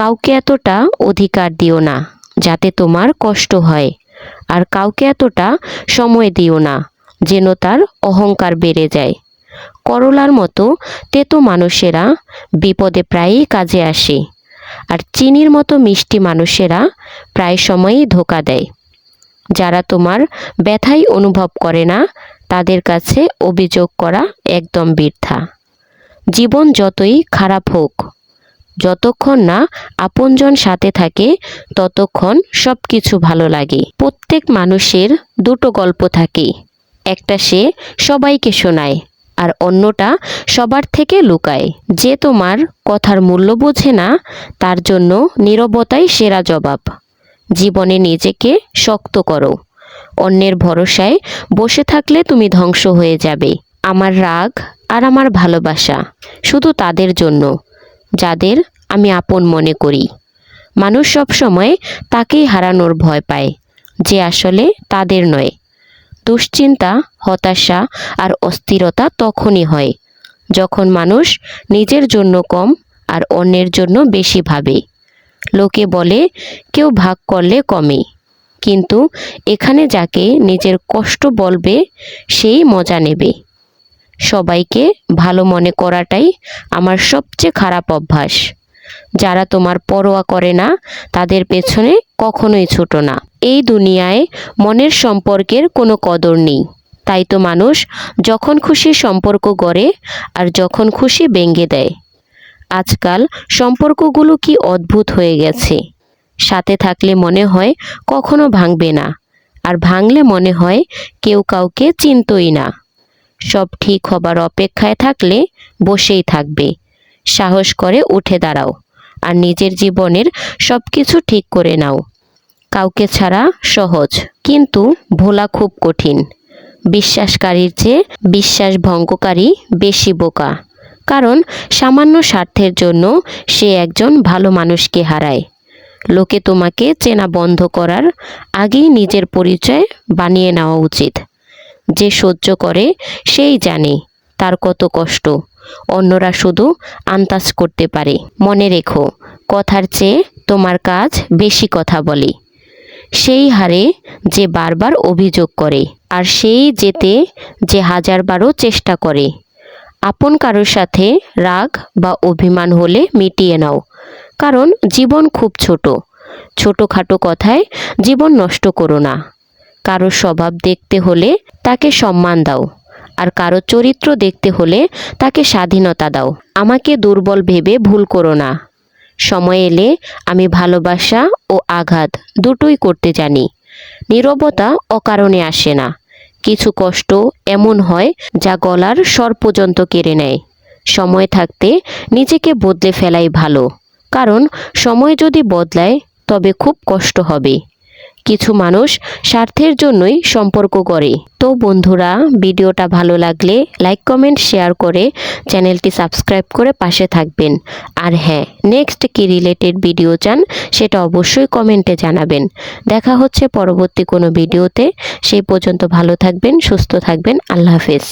কাউকে এতটা অধিকার দিও না যাতে তোমার কষ্ট হয়, আর কাউকে এতটা সময় দিও না যেন তার অহংকার বেড়ে যায়। করলার মতো তেতো মানুষেরা বিপদে প্রায়ই কাজে আসে, আর চিনির মতো মিষ্টি মানুষেরা প্রায় সময়ই ধোঁকা দেয়। যারা তোমার ব্যথাই অনুভব করে না তাদের কাছে অভিযোগ করা একদম বৃথা। জীবন যতই খারাপ হোক, যতক্ষণ না আপনজন সাথে থাকে ততক্ষণ সব কিছু ভালো লাগে। প্রত্যেক মানুষের দুটো গল্প থাকে, একটা সে সবাইকে শোনায় আর অন্যটা সবার থেকে লুকায়। যে তোমার কথার মূল্য বোঝে না তার জন্য নীরবতাই সেরা জবাব। জীবনে নিজেকে শক্ত করো, অন্যের ভরসায় বসে থাকলে তুমি ধ্বংস হয়ে যাবে। আমার রাগ আর আমার ভালোবাসা শুধু তাদের জন্য যাদের আমি আপন মনে করি। মানুষ সবসময় তাকেই হারানোর ভয় পায় যে আসলে তাদের নয়। দুশ্চিন্তা, হতাশা আর অস্থিরতা তখনই হয় যখন মানুষ নিজের জন্য কম আর অন্যের জন্য বেশি ভাবে। লোকে বলে কেউ ভাগ করলে কমে, কিন্তু এখানে যাকে নিজের কষ্ট বলবে সেই মজা নেবে। সবাইকে ভালো মনে করাটাই আমার সবচেয়ে খারাপ অভ্যাস। যারা তোমার পরোয়া করে না তাদের পেছনে কখনোই ছোটো না। এই দুনিয়ায় মনের সম্পর্কের কোনো কদর নেই, তাই তো মানুষ যখন খুশি সম্পর্ক গড়ে আর যখন খুশি ভেঙে দেয়। আজকাল সম্পর্কগুলো কি অদ্ভুত হয়ে গেছে। সাথে থাকলে মনে হয় কখনো ভাঙবে না, আর ভাঙলে মনে হয় কেউ কাউকে চিনতই না। সব ঠিক হবার অপেক্ষায় থাকলে বসেই থাকবে। সাহস করে উঠে দাঁড়াও আর নিজের জীবনের সব কিছু ঠিক করে নাও। কাউকে ছাড়া সহজ, কিন্তু ভোলা খুব কঠিন। বিশ্বাসকারীর চেয়ে বিশ্বাস ভঙ্গকারী বেশি বোকা, কারণ সামান্য স্বার্থের জন্য সে একজন ভালো মানুষকে হারায়। লোকে তোমাকে চেনা বন্ধ করার আগেই নিজের পরিচয় বানিয়ে নেওয়া উচিত। যে সহ্য করে সেই জানে তার কত কষ্ট, অন্যরা শুধু আন্দাজ করতে পারে। মনে রেখো, কথার চেয়ে তোমার কাজ বেশি কথা বলে। সেই হারে যে বারবার অভিযোগ করে, আর সেই যেতে যে হাজারবারও চেষ্টা করে। আপন কারোর সাথে রাগ বা অভিমান হলে মিটিয়ে নাও, কারণ জীবন খুব ছোট। ছোটোখাটো কথায় জীবন নষ্ট করো না। কারো স্বভাব দেখতে হলে তাকে সম্মান দাও, আর কারো চরিত্র দেখতে হলে তাকে স্বাধীনতা দাও। আমাকে দুর্বল ভেবে ভুল করো না। সময় এলে আমি ভালোবাসা ও আঘাত দুটোই করতে জানি। নীরবতা অকারণে আসে না। কিছু কষ্ট এমন হয় যা গলার স্বর পর্যন্ত কেড়ে নেয়। সময় থাকতে নিজেকে বদলে ফেলাই ভালো, কারণ সময় যদি বদলায় তবে খুব কষ্ট হবে। কিছু মানুষ স্বার্থের জন্যই সম্পর্ক গড়ে। তো বন্ধুরা, ভিডিওটা ভালো লাগলে লাইক, কমেন্ট, শেয়ার করে চ্যানেলটি সাবস্ক্রাইব করে পাশে থাকবেন। আর হ্যাঁ, নেক্সট কি রিলেটেড ভিডিও চান সেটা অবশ্যই কমেন্টে জানাবেন। দেখা হচ্ছে পরবর্তী কোনো ভিডিওতে। সেই পর্যন্ত ভালো থাকবেন, সুস্থ থাকবেন। আল্লাহ হাফেজ।